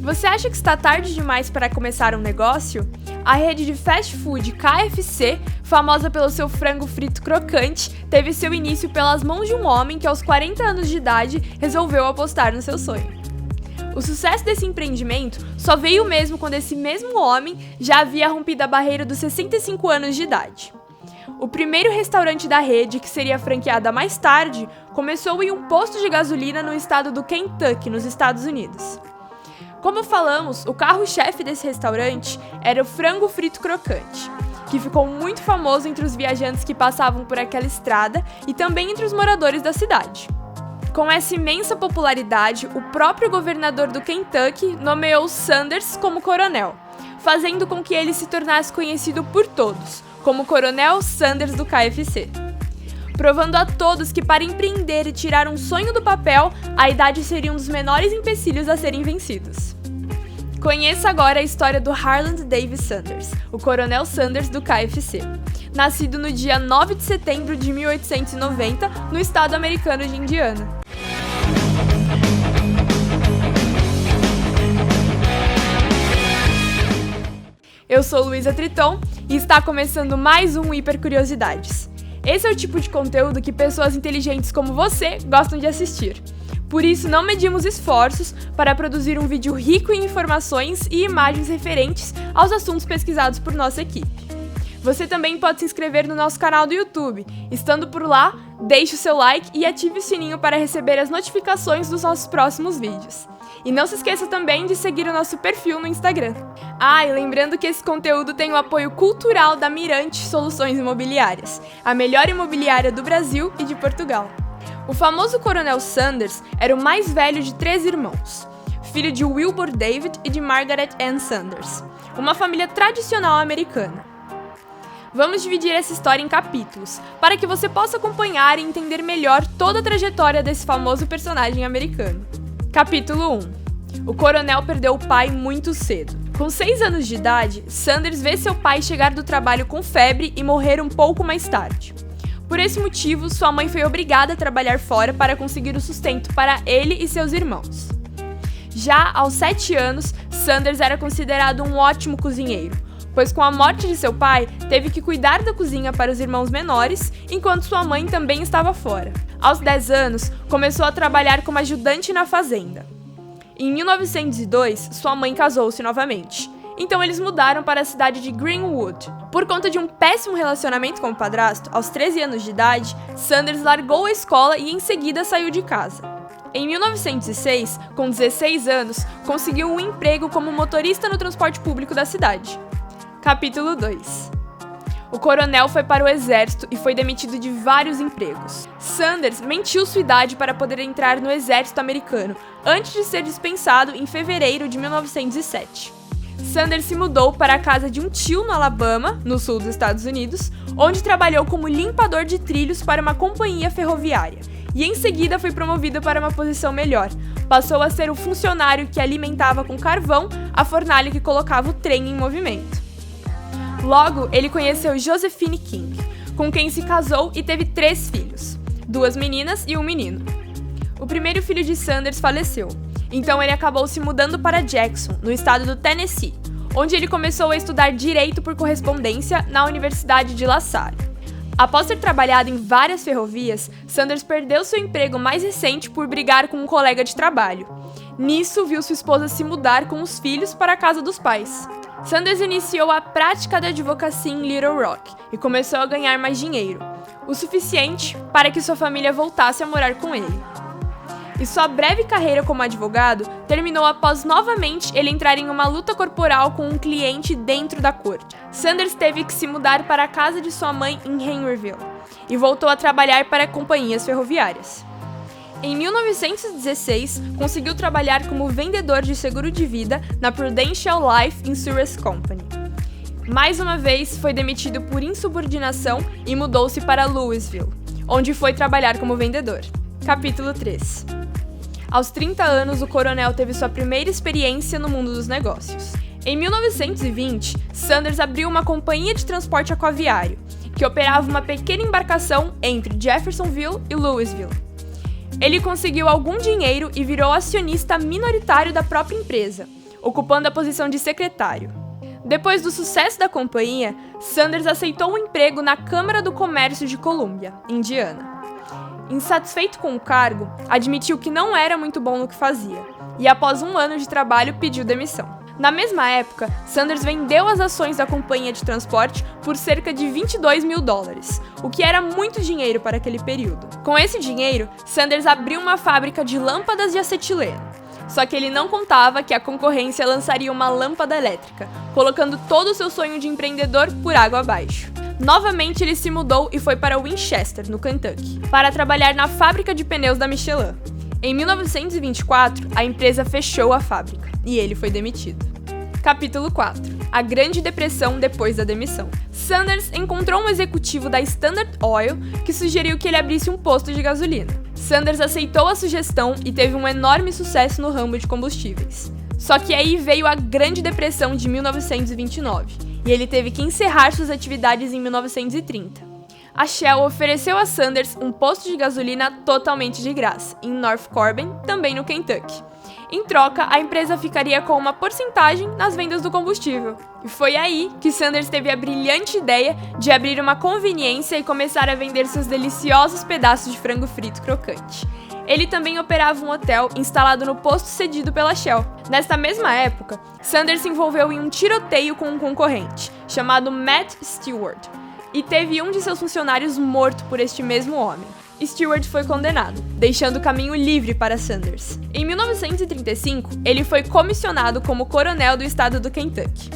Você acha que está tarde demais para começar um negócio? A rede de fast food KFC, famosa pelo seu frango frito crocante, teve seu início pelas mãos de um homem que aos 40 anos de idade resolveu apostar no seu sonho. O sucesso desse empreendimento só veio mesmo quando esse mesmo homem já havia rompido a barreira dos 65 anos de idade. O primeiro restaurante da rede, que seria franqueada mais tarde, começou em um posto de gasolina no estado do Kentucky, nos Estados Unidos. Como falamos, o carro-chefe desse restaurante era o frango frito crocante, que ficou muito famoso entre os viajantes que passavam por aquela estrada e também entre os moradores da cidade. Com essa imensa popularidade, o próprio governador do Kentucky nomeou Sanders como coronel, fazendo com que ele se tornasse conhecido por todos como Coronel Sanders do KFC, provando a todos que para empreender e tirar um sonho do papel, a idade seria um dos menores empecilhos a serem vencidos. Conheça agora a história do Harland Davis Sanders, o Coronel Sanders do KFC, nascido no dia 9 de setembro de 1890, no estado americano de Indiana. Eu sou Luísa Triton e está começando mais um Hiper Curiosidades. Esse é o tipo de conteúdo que pessoas inteligentes como você gostam de assistir. Por isso, não medimos esforços para produzir um vídeo rico em informações e imagens referentes aos assuntos pesquisados por nossa equipe. Você também pode se inscrever no nosso canal do YouTube. Estando por lá, deixe o seu like e ative o sininho para receber as notificações dos nossos próximos vídeos. E não se esqueça também de seguir o nosso perfil no Instagram. E lembrando que esse conteúdo tem o apoio cultural da Mirante Soluções Imobiliárias, a melhor imobiliária do Brasil e de Portugal. O famoso Coronel Sanders era o mais velho de 3 irmãos, filho de Wilbur David e de Margaret Ann Sanders, uma família tradicional americana. Vamos dividir essa história em capítulos, para que você possa acompanhar e entender melhor toda a trajetória desse famoso personagem americano. Capítulo 1. O coronel perdeu o pai muito cedo. Com 6 anos de idade, Sanders vê seu pai chegar do trabalho com febre e morrer um pouco mais tarde. Por esse motivo, sua mãe foi obrigada a trabalhar fora para conseguir o sustento para ele e seus irmãos. Já aos 7 anos, Sanders era considerado um ótimo cozinheiro, pois com a morte de seu pai, teve que cuidar da cozinha para os irmãos menores, enquanto sua mãe também estava fora. Aos 10 anos, começou a trabalhar como ajudante na fazenda. Em 1902, sua mãe casou-se novamente, então eles mudaram para a cidade de Greenwood. Por conta de um péssimo relacionamento com o padrasto, aos 13 anos de idade, Sanders largou a escola e em seguida saiu de casa. Em 1906, com 16 anos, conseguiu um emprego como motorista no transporte público da cidade. Capítulo 2. O coronel foi para o exército e foi demitido de vários empregos. Sanders mentiu sua idade para poder entrar no exército americano, antes de ser dispensado em fevereiro de 1907. Sanders se mudou para a casa de um tio no Alabama, no sul dos Estados Unidos, onde trabalhou como limpador de trilhos para uma companhia ferroviária, e em seguida foi promovido para uma posição melhor. Passou a ser o funcionário que alimentava com carvão a fornalha que colocava o trem em movimento. Logo, ele conheceu Josephine King, com quem se casou e teve 3 filhos, 2 meninas e um menino. O primeiro filho de Sanders faleceu, então ele acabou se mudando para Jackson, no estado do Tennessee, onde ele começou a estudar Direito por correspondência na Universidade de La Salle. Após ter trabalhado em várias ferrovias, Sanders perdeu seu emprego mais recente por brigar com um colega de trabalho. Nisso, viu sua esposa se mudar com os filhos para a casa dos pais. Sanders iniciou a prática da advocacia em Little Rock e começou a ganhar mais dinheiro, o suficiente para que sua família voltasse a morar com ele. E sua breve carreira como advogado terminou após novamente ele entrar em uma luta corporal com um cliente dentro da corte. Sanders teve que se mudar para a casa de sua mãe em Henryville e voltou a trabalhar para companhias ferroviárias. Em 1916, conseguiu trabalhar como vendedor de seguro de vida na Prudential Life Insurance Company. Mais uma vez, foi demitido por insubordinação e mudou-se para Louisville, onde foi trabalhar como vendedor. Capítulo 3. Aos 30 anos, o coronel teve sua primeira experiência no mundo dos negócios. Em 1920, Sanders abriu uma companhia de transporte aquaviário, que operava uma pequena embarcação entre Jeffersonville e Louisville. Ele conseguiu algum dinheiro e virou acionista minoritário da própria empresa, ocupando a posição de secretário. Depois do sucesso da companhia, Sanders aceitou um emprego na Câmara do Comércio de Colômbia, Indiana. Insatisfeito com o cargo, admitiu que não era muito bom no que fazia, e após um ano de trabalho pediu demissão. Na mesma época, Sanders vendeu as ações da companhia de transporte por cerca de $22 mil, o que era muito dinheiro para aquele período. Com esse dinheiro, Sanders abriu uma fábrica de lâmpadas de acetileno. Só que ele não contava que a concorrência lançaria uma lâmpada elétrica, colocando todo o seu sonho de empreendedor por água abaixo. Novamente ele se mudou e foi para Winchester, no Kentucky, para trabalhar na fábrica de pneus da Michelin. Em 1924, a empresa fechou a fábrica e ele foi demitido. Capítulo 4. A Grande Depressão depois da demissão. Sanders encontrou um executivo da Standard Oil que sugeriu que ele abrisse um posto de gasolina. Sanders aceitou a sugestão e teve um enorme sucesso no ramo de combustíveis. Só que aí veio a Grande Depressão de 1929 e ele teve que encerrar suas atividades em 1930. A Shell ofereceu a Sanders um posto de gasolina totalmente de graça, em North Corbin, também no Kentucky. Em troca, a empresa ficaria com uma porcentagem nas vendas do combustível. E foi aí que Sanders teve a brilhante ideia de abrir uma conveniência e começar a vender seus deliciosos pedaços de frango frito crocante. Ele também operava um hotel instalado no posto cedido pela Shell. Nesta mesma época, Sanders se envolveu em um tiroteio com um concorrente, chamado Matt Stewart, e teve um de seus funcionários morto por este mesmo homem. Stewart foi condenado, deixando o caminho livre para Sanders. Em 1935, ele foi comissionado como coronel do estado do Kentucky.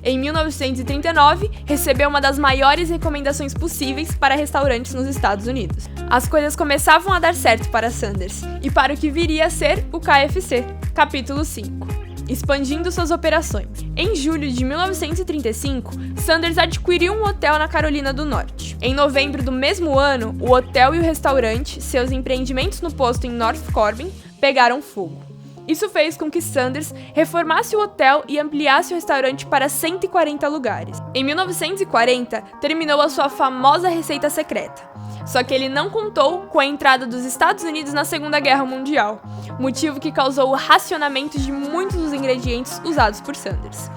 Em 1939, recebeu uma das maiores recomendações possíveis para restaurantes nos Estados Unidos. As coisas começavam a dar certo para Sanders e para o que viria a ser o KFC. Capítulo 5. Expandindo suas operações. Em julho de 1935, Sanders adquiriu um hotel na Carolina do Norte. Em novembro do mesmo ano, o hotel e o restaurante, seus empreendimentos no posto em North Corbin, pegaram fogo. Isso fez com que Sanders reformasse o hotel e ampliasse o restaurante para 140 lugares. Em 1940, terminou a sua famosa receita secreta. Só que ele não contou com a entrada dos Estados Unidos na Segunda Guerra Mundial, motivo que causou o racionamento de muitos dos ingredientes usados por Sanders.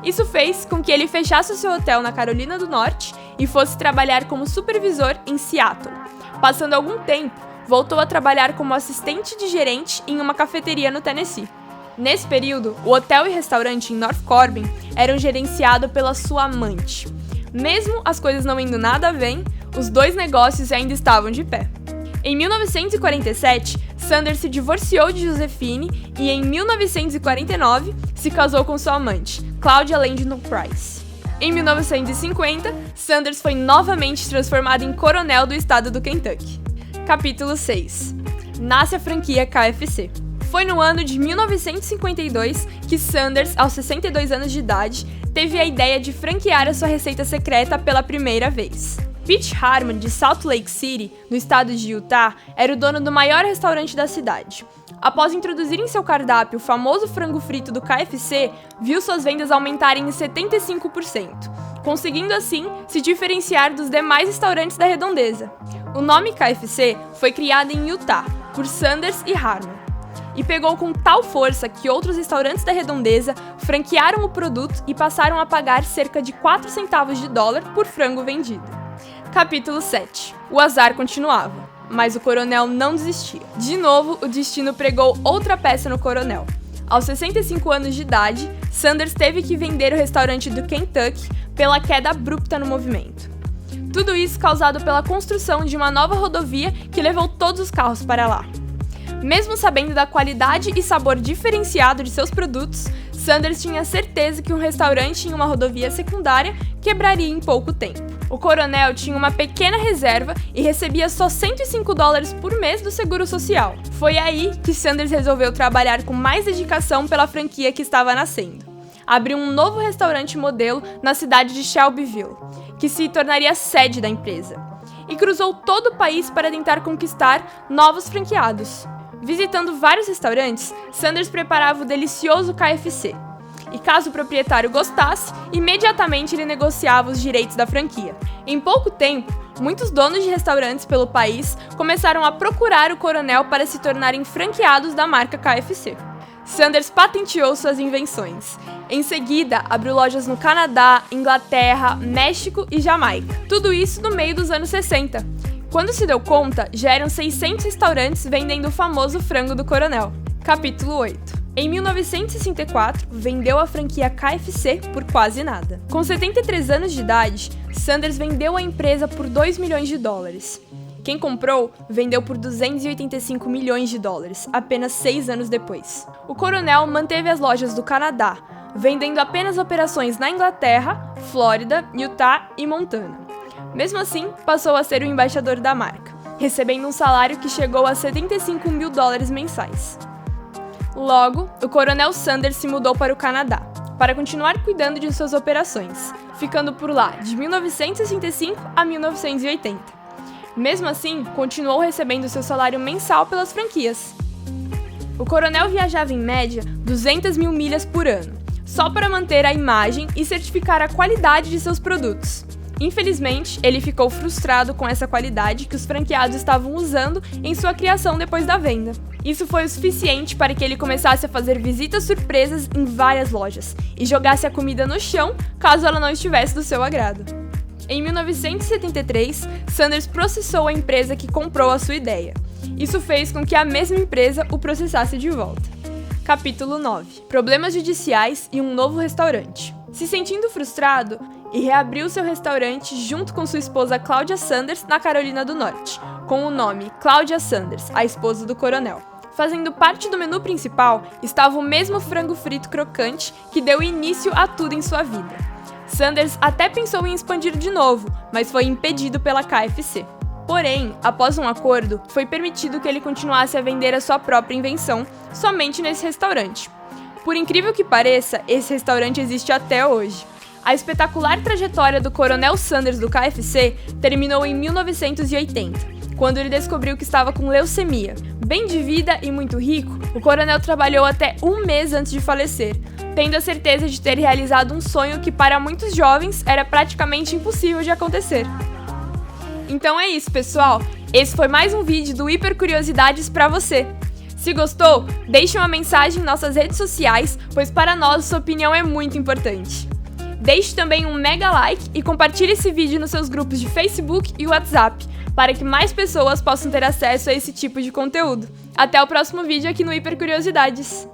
Isso fez com que ele fechasse o seu hotel na Carolina do Norte e fosse trabalhar como supervisor em Seattle. Passando algum tempo, voltou a trabalhar como assistente de gerente em uma cafeteria no Tennessee. Nesse período, o hotel e restaurante em North Corbin eram gerenciados pela sua amante. Mesmo as coisas não indo nada bem, os dois negócios ainda estavam de pé. Em 1947, Sanders se divorciou de Josephine e em 1949 se casou com sua amante, Claudia Landon Price. Em 1950, Sanders foi novamente transformado em coronel do estado do Kentucky. Capítulo 6. Nasce a franquia KFC. Foi no ano de 1952 que Sanders, aos 62 anos de idade, teve a ideia de franquear a sua receita secreta pela primeira vez. Pete Harmon, de Salt Lake City, no estado de Utah, era o dono do maior restaurante da cidade. Após introduzir em seu cardápio o famoso frango frito do KFC, viu suas vendas aumentarem em 75%, conseguindo assim se diferenciar dos demais restaurantes da redondeza. O nome KFC foi criado em Utah por Sanders e Harmon, e pegou com tal força que outros restaurantes da redondeza franquearam o produto e passaram a pagar cerca de 4 centavos de dólar por frango vendido. Capítulo 7. O azar continuava, mas o coronel não desistia. De novo, o destino pregou outra peça no coronel. Aos 65 anos de idade, Sanders teve que vender o restaurante do Kentucky pela queda abrupta no movimento. Tudo isso causado pela construção de uma nova rodovia que levou todos os carros para lá. Mesmo sabendo da qualidade e sabor diferenciado de seus produtos, Sanders tinha certeza que um restaurante em uma rodovia secundária quebraria em pouco tempo. O coronel tinha uma pequena reserva e recebia só $105 por mês do seguro social. Foi aí que Sanders resolveu trabalhar com mais dedicação pela franquia que estava nascendo. Abriu um novo restaurante modelo na cidade de Shelbyville, que se tornaria a sede da empresa, e cruzou todo o país para tentar conquistar novos franqueados. Visitando vários restaurantes, Sanders preparava o delicioso KFC. e caso o proprietário gostasse, imediatamente ele negociava os direitos da franquia. Em pouco tempo, muitos donos de restaurantes pelo país começaram a procurar o Coronel para se tornarem franqueados da marca KFC. Sanders patenteou suas invenções. Em seguida, abriu lojas no Canadá, Inglaterra, México e Jamaica. Tudo isso no meio dos anos 60. Quando se deu conta, já eram 600 restaurantes vendendo o famoso frango do Coronel. Capítulo 8. Em 1964, vendeu a franquia KFC por quase nada. Com 73 anos de idade, Sanders vendeu a empresa por 2 milhões de dólares. Quem comprou, vendeu por 285 milhões de dólares, apenas 6 anos depois. O Coronel manteve as lojas do Canadá, vendendo apenas operações na Inglaterra, Flórida, Utah e Montana. Mesmo assim, passou a ser o embaixador da marca, recebendo um salário que chegou a 75 mil dólares mensais. Logo, o Coronel Sanders se mudou para o Canadá, para continuar cuidando de suas operações, ficando por lá de 1965 a 1980. Mesmo assim, continuou recebendo seu salário mensal pelas franquias. O Coronel viajava em média 200 mil milhas por ano, só para manter a imagem e certificar a qualidade de seus produtos. Infelizmente, ele ficou frustrado com essa qualidade que os franqueados estavam usando em sua criação depois da venda. Isso foi o suficiente para que ele começasse a fazer visitas surpresas em várias lojas e jogasse a comida no chão caso ela não estivesse do seu agrado. Em 1973, Sanders processou a empresa que comprou a sua ideia. Isso fez com que a mesma empresa o processasse de volta. Capítulo 9. Problemas judiciais e um novo restaurante. Se sentindo frustrado, e reabriu seu restaurante junto com sua esposa Claudia Sanders na Carolina do Norte, com o nome Claudia Sanders, a esposa do Coronel. Fazendo parte do menu principal estava o mesmo frango frito crocante que deu início a tudo em sua vida. Sanders até pensou em expandir de novo, mas foi impedido pela KFC. Porém, após um acordo, foi permitido que ele continuasse a vender a sua própria invenção somente nesse restaurante. Por incrível que pareça, esse restaurante existe até hoje. A espetacular trajetória do Coronel Sanders do KFC terminou em 1980, quando ele descobriu que estava com leucemia. Bem de vida e muito rico, o Coronel trabalhou até um mês antes de falecer, tendo a certeza de ter realizado um sonho que para muitos jovens era praticamente impossível de acontecer. Então é isso, pessoal! Esse foi mais um vídeo do Hiper Curiosidades para você. Se gostou, deixe uma mensagem em nossas redes sociais, pois para nós sua opinião é muito importante. Deixe também um mega like e compartilhe esse vídeo nos seus grupos de Facebook e WhatsApp, para que mais pessoas possam ter acesso a esse tipo de conteúdo. Até o próximo vídeo aqui no Hiper Curiosidades!